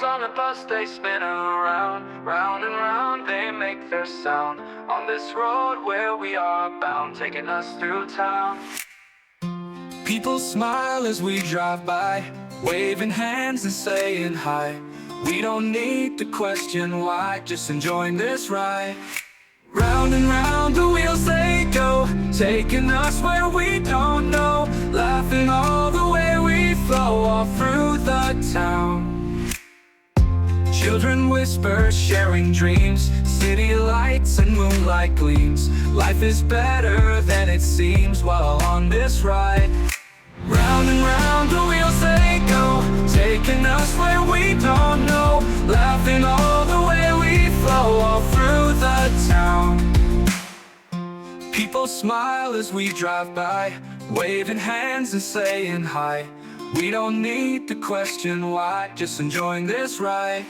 on a bus, they spin around, round and round, they make their sound. On this road where we are bound, taking us through town. People smile as we drive by, waving hands and saying hi. We don't need to question why, just enjoying this ride. Round and round the wheels they go, taking us where we don't know, laughing all the way we flow all through the town. Children whisper, sharing dreams, city lights and moonlight gleams. Life is better than it seems while on this ride. Round and round the wheels they go, taking us where we don't know, laughing all the way we flow all through the town. People smile as we drive by, waving hands and saying hi. We don't need to question why, just enjoying this ride.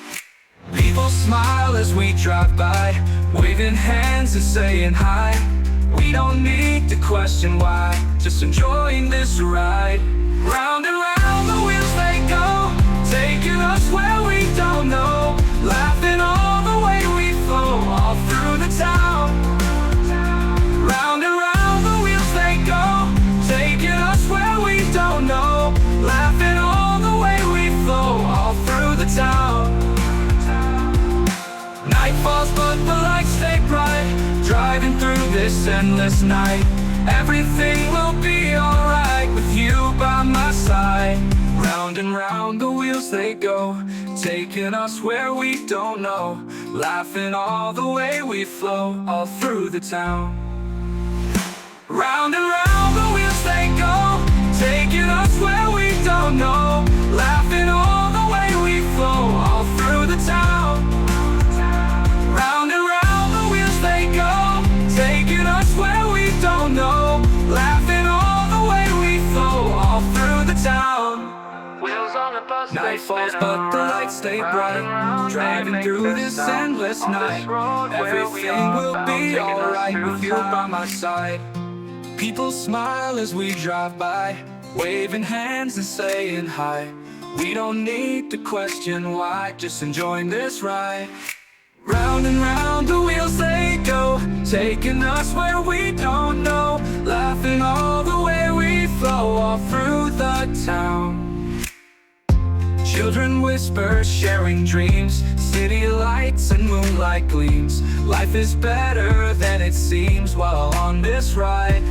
People smile as we drive by, waving hands and saying hi. We don't need to question why, just enjoying this ride. Round and round the wheels they go, taking us where we don't know, laughing all the way we flow all through the town. Round and round the wheels they go, taking us where we don't know, laughing all the way we flow all through the town. Night falls but the lights stay bright, driving through this endless night. Everything will be alright with you by my side. Round and round the wheels they go, taking us where we don't know, laughing all the way we flow all through the town. Round and round the wheels they go, taking us where we don't know, laughing all the way we flow all through the town. Round and round the wheels they go, taking us where we don't know, laughing all the way we flow all through the town. Wheels on a bus. Night falls but the lights stay bright, driving through this endless night. Everything will be alright with you by my side. People smile as we drive by, waving hands and saying hi. We don't need to question why, just enjoying this ride. Round and round the wheels they go, taking us where we don't know, laughing all the way we flow all through the town. Children whisper, sharing dreams, city lights and moonlight gleams. Life is better than it seems while on this ride.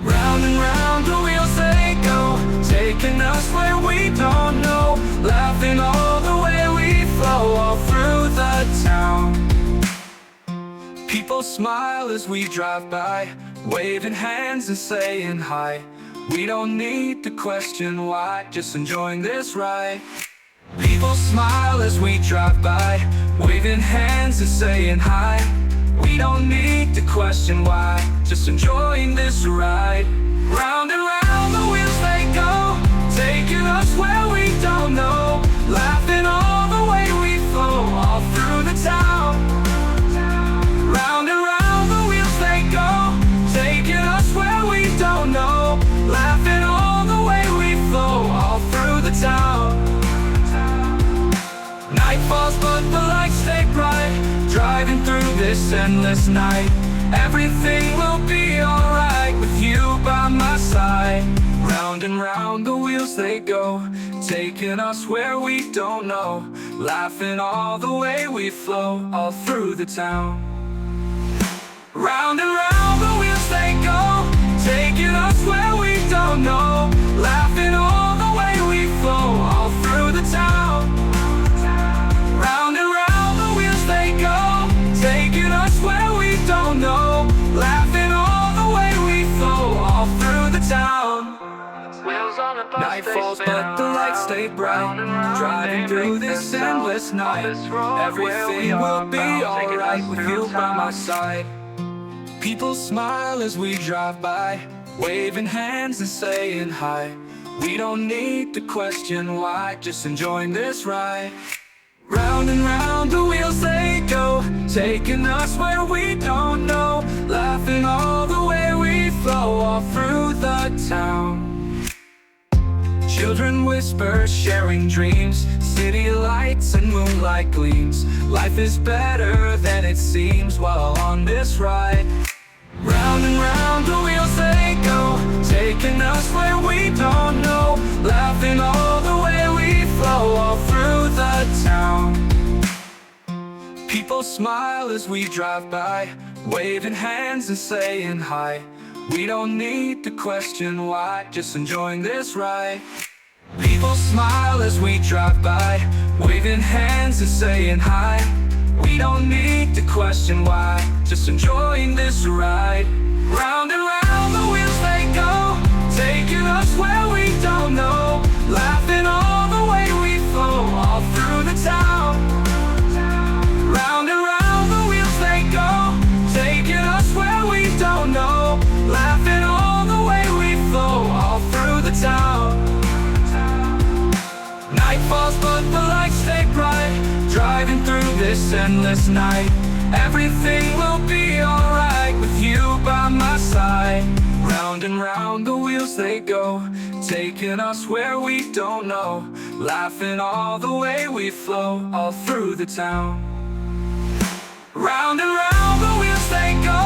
Round and round the wheels they go, taking us where we don't know, laughing all the way we flow all through the town. People smile as we drive by, waving hands and saying hi. We don't need to question why, just enjoying this ride. People smile as we drive by, waving hands and saying hi. We don't need to question why, just enjoying this ride. Round and round the wheels they go, taking us where we don't know, laughing all the way we flow all through the town. Round and round the wheels they go, taking us where we don't know, laughing all the way we flow all through the town. Night falls but the lights stay bright, driving through this endless night. Everything will be alright with you by my side. Round and round the wheels they go, taking us where we don't know, laughing all the way we flow all through the town. Round and round the wheels they go, taking us where we don't know, laughing all the way we flow all through the town. Round and round the wheels they go, taking us where we don't know, laughing all the way we flow all through the town. Night falls but the lights stay bright, driving through this endless night. Everything will be alright with you by my side. People smile as we drive by, waving hands and saying hi. We don't need to question why, just enjoying this ride. Round and round the wheels they go, taking us where we don't know, laughing all the way we flow all through the town. Children whisper, sharing dreams, city lights lights and moonlight gleams. Life is better than it seems while on this ride. Round and round the wheels they go, taking us where we don't know. Laughing all the way we flow, all through the town. People smile as we drive by, waving hands and saying hi. We don't need to question why, just enjoying this ride. People smile as we drive by, waving hands and saying hi. We don't need to question why, just enjoying this ride. Round and round the wheels they go, taking us where we don't know. Laughing all the way we flow, all through the town. Round and round the wheels they go, taking us where we don't know. Laughing all the way we flow, all through the town. Night falls but the lights stay bright, driving through this endless night. Everything will be alright with you by my side. Round and round the wheels they go, taking us where we don't know. Laughing all the way we flow, all through the town. Round and round the wheels they go,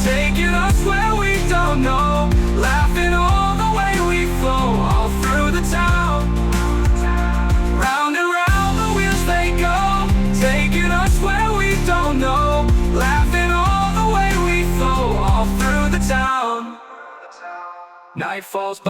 taking us where we don't know. Laughing all the way we flow, all through the town. Round and round the wheels they go, taking us where we don't know. Laughing all the way we flow, all through the town. Night falls